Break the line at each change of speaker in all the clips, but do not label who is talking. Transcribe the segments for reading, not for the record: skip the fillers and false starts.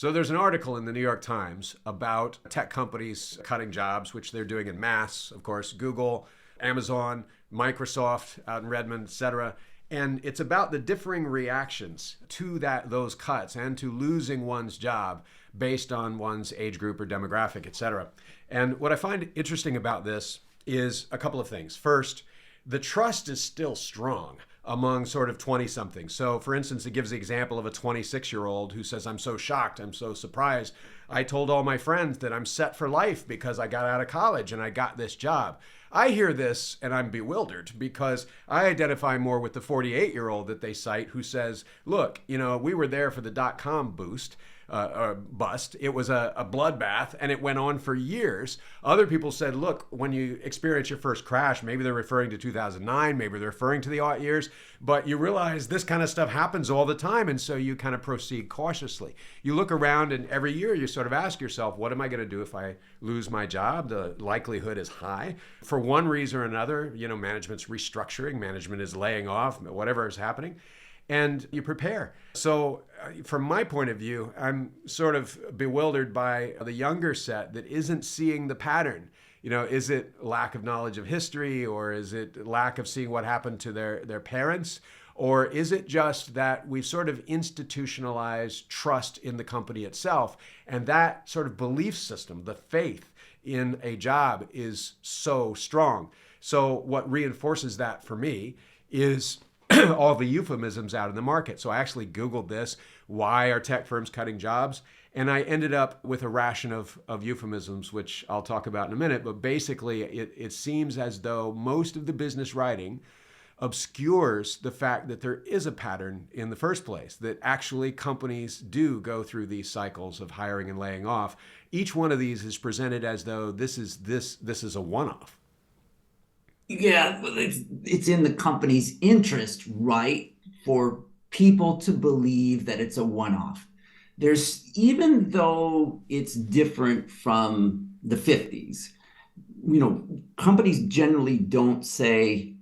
So there's an article in the New York Times about tech companies cutting jobs, which they're doing in mass, of course, Google, Amazon, Microsoft out in Redmond, et cetera. And it's about the differing reactions to those cuts and to losing one's job based on one's age group or demographic, et cetera. And what I find interesting about this is a couple of things. First, the trust is still strong among sort of 20-somethings. So for instance, it gives the example of a 26-year-old who says, I'm so shocked, I'm so surprised. I told all my friends that I'm set for life because I got out of college and I got this job. I hear this and I'm bewildered because I identify more with the 48-year-old that they cite who says, look, we were there for the dot-com bust. It was a bloodbath and it went on for years. Other people said, look, when you experience your first crash, maybe they're referring to 2009, maybe they're referring to the aught years, but you realize this kind of stuff happens all the time. And so you kind of proceed cautiously. You look around and every year you sort of ask yourself, what am I going to do if I lose my job? The likelihood is high. For one reason or another, management's restructuring, management is laying off, whatever is happening. And you prepare. So from my point of view, I'm sort of bewildered by the younger set that isn't seeing the pattern. Is it lack of knowledge of history, or is it lack of seeing what happened to their parents? Or is it just that we've sort of institutionalized trust in the company itself? And that sort of belief system, the faith in a job, is so strong. So what reinforces that for me is all the euphemisms out in the market. So I actually Googled this, why are tech firms cutting jobs? And I ended up with a ration of euphemisms, which I'll talk about in a minute. But basically, it seems as though most of the business writing obscures the fact that there is a pattern in the first place, that actually companies do go through these cycles of hiring and laying off. Each one of these is presented as though this is a one-off.
Yeah, it's in the company's interest, right, for people to believe that it's a one-off. Even though it's different from the 50s, companies generally don't say,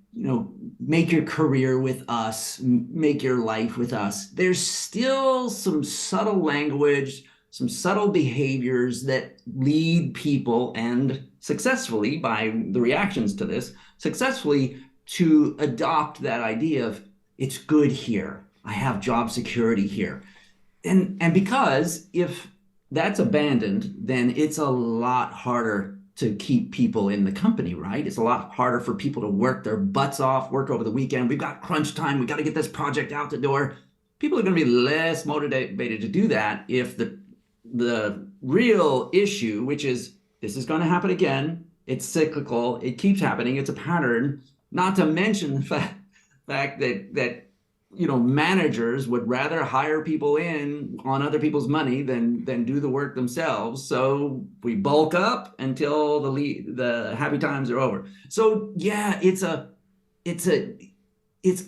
make your career with us, make your life with us. There's still some subtle language, some subtle behaviors that lead people, and successfully, by the reactions to this, successfully to adopt that idea of it's good here. I have job security here. And because if that's abandoned, then it's a lot harder to keep people in the company, right? It's a lot harder for people to work their butts off, work over the weekend. We've got crunch time. We've got to get this project out the door. People are going to be less motivated to do that if the real issue, which is this is going to happen again, it's cyclical, it keeps happening, it's a pattern, not to mention the fact that managers would rather hire people in on other people's money than do the work themselves. So we bulk up until the happy times are over. So yeah, it's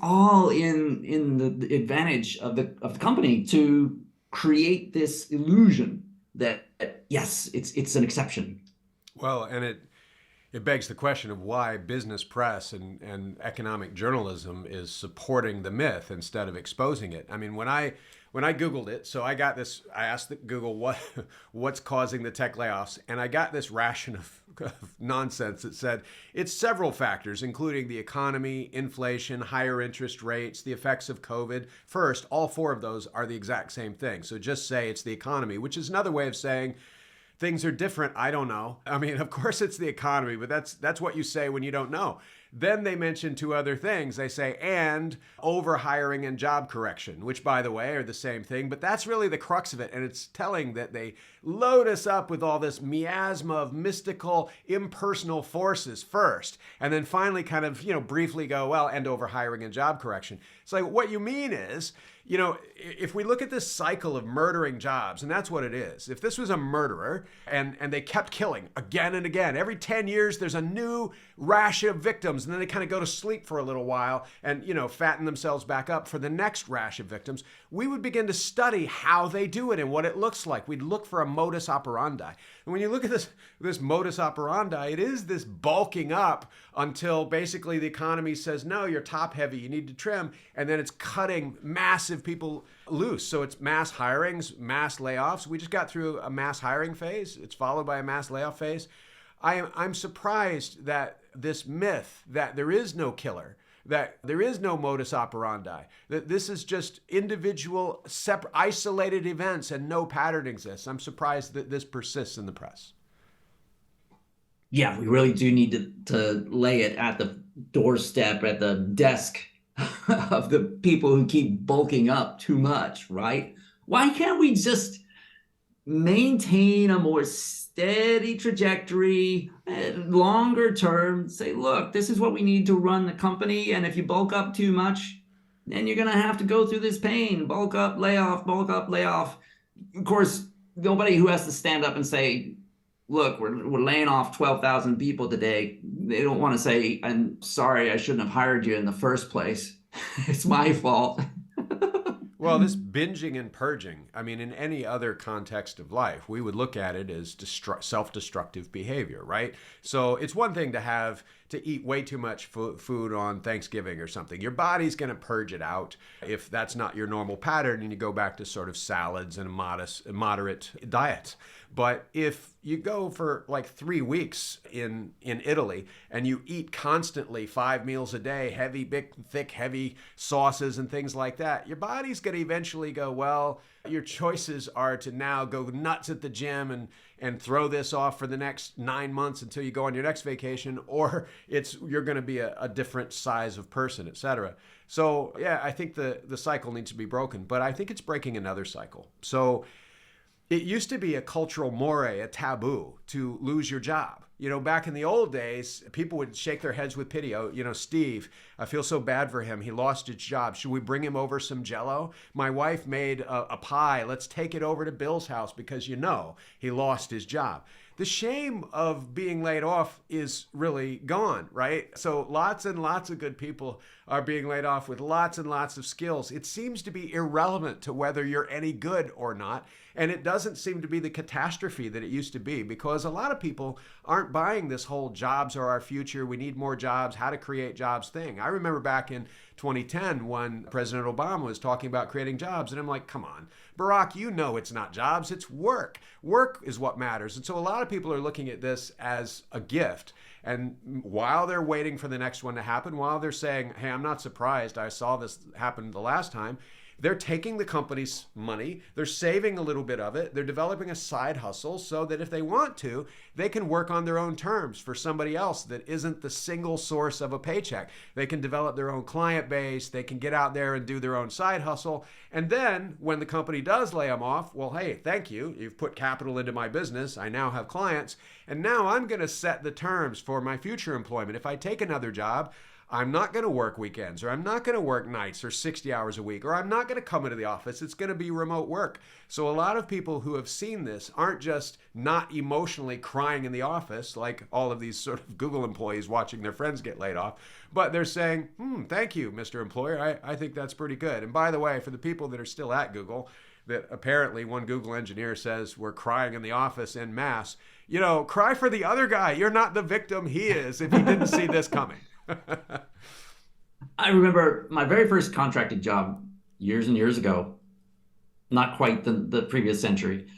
all in the advantage of the company to create this illusion that yes, it's an exception.
Well, and it begs the question of why business press and economic journalism is supporting the myth instead of exposing it. I mean, when I Googled it, so I asked Google what's causing the tech layoffs, and I got this ration of nonsense that said it's several factors, including the economy, inflation, higher interest rates, the effects of COVID. First, all four of those are the exact same thing. So just say it's the economy, which is another way of saying things are different. I don't know. I mean, of course it's the economy, but that's what you say when you don't know. Then they mention two other things. They say, and overhiring and job correction, which by the way are the same thing, but that's really the crux of it. And it's telling that they load us up with all this miasma of mystical, impersonal forces first, and then finally kind of, briefly go, well, and overhiring and job correction. It's like, what you mean is, if we look at this cycle of murdering jobs, and that's what it is. If this was a murderer and they kept killing again and again, every 10 years there's a new rash of victims, and then they kind of go to sleep for a little while and, fatten themselves back up for the next rash of victims, we would begin to study how they do it and what it looks like. We'd look for a modus operandi. And when you look at this modus operandi, it is this bulking up until basically the economy says, no, you're top heavy, you need to trim, and then it's cutting massive productive people loose. So it's mass hirings, mass layoffs. We just got through a mass hiring phase. It's followed by a mass layoff phase. I'm surprised that this myth that there is no killer, that there is no modus operandi, that this is just individual, separate, isolated events and no pattern exists. I'm surprised that this persists in the press.
Yeah, we really do need to lay it at the doorstep, at the desk of the people who keep bulking up too much, right? Why can't we just maintain a more steady trajectory, longer term, say, look, this is what we need to run the company. And if you bulk up too much, then you're going to have to go through this pain, bulk up, layoff, bulk up, layoff. Of course, nobody who has to stand up and say, look, we're laying off 12,000 people today. They don't want to say, I'm sorry, I shouldn't have hired you in the first place. It's my fault.
Well, this binging and purging, I mean, in any other context of life, we would look at it as self-destructive behavior, right? So it's one thing to eat way too much food on Thanksgiving or something. Your body's going to purge it out if that's not your normal pattern, and you go back to sort of salads and a moderate diet. But if you go for like 3 weeks in Italy and you eat constantly 5 meals a day, heavy, big, thick, heavy sauces and things like that, your body's going to eventually go, well, your choices are to now go nuts at the gym and throw this off for the next 9 months until you go on your next vacation, or you're going to be a different size of person, etc. So yeah, I think the cycle needs to be broken, but I think it's breaking another cycle. So it used to be a cultural moray, a taboo, to lose your job. Back in the old days, people would shake their heads with pity. Oh, Steve, I feel so bad for him. He lost his job. Should we bring him over some Jell-O? My wife made a pie. Let's take it over to Bill's house because he lost his job. The shame of being laid off is really gone, right? So lots and lots of good people are being laid off with lots and lots of skills. It seems to be irrelevant to whether you're any good or not. And it doesn't seem to be the catastrophe that it used to be, because a lot of people aren't buying this whole jobs are our future, we need more jobs, how to create jobs thing. I remember back in 2010 when President Obama was talking about creating jobs, and I'm like, come on, Barack, it's not jobs, it's work. Work is what matters. And so a lot of people are looking at this as a gift. And while they're waiting for the next one to happen, while they're saying, hey, I'm not surprised, I saw this happen the last time, they're taking the company's money, they're saving a little bit of it, they're developing a side hustle so that if they want to, they can work on their own terms for somebody else that isn't the single source of a paycheck. They can develop their own client base, they can get out there and do their own side hustle. And then when the company does lay them off, well, hey, thank you, you've put capital into my business, I now have clients, and now I'm going to set the terms for my future employment. If I take another job, I'm not going to work weekends, or I'm not going to work nights or 60 hours a week, or I'm not going to come into the office. It's going to be remote work. So a lot of people who have seen this aren't just not emotionally crying in the office like all of these sort of Google employees watching their friends get laid off, but they're saying, thank you, Mr. Employer. I think that's pretty good. And by the way, for the people that are still at Google, that apparently one Google engineer says we're crying in the office en masse, cry for the other guy. You're not the victim he is if he didn't see this coming.
I remember my very first contracted job years and years ago, not quite the previous century,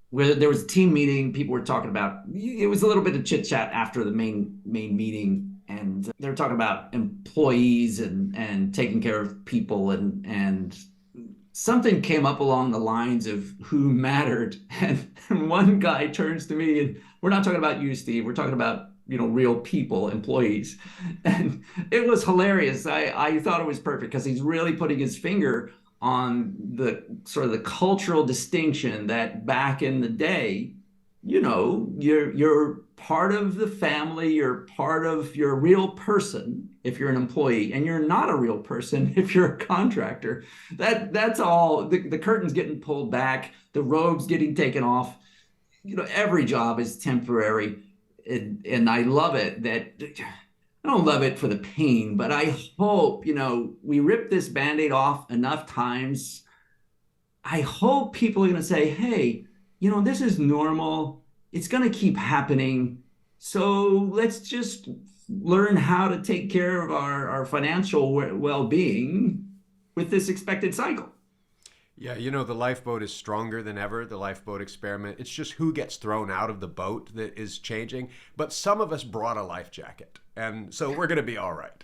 where there was a team meeting. People were talking about, it was a little bit of chit chat after the main meeting, and they were talking about employees and taking care of people, and something came up along the lines of who mattered. And one guy turns to me, and we're not talking about you, Steve, we're talking about real people, employees. And it was hilarious. I thought it was perfect because he's really putting his finger on the sort of the cultural distinction that back in the day, you're part of the family, you're a real person if you're an employee, and you're not a real person if you're a contractor. That's all. The curtain's getting pulled back, the robe's getting taken off. Every job is temporary. And I love it that I don't love it for the pain, but I hope, we rip this Band-Aid off enough times. I hope people are going to say, hey, this is normal. It's going to keep happening. So let's just learn how to take care of our financial well-being with this expected cycle.
Yeah, the lifeboat is stronger than ever, the lifeboat experiment. It's just who gets thrown out of the boat that is changing. But some of us brought a life jacket, and so we're going to be all right.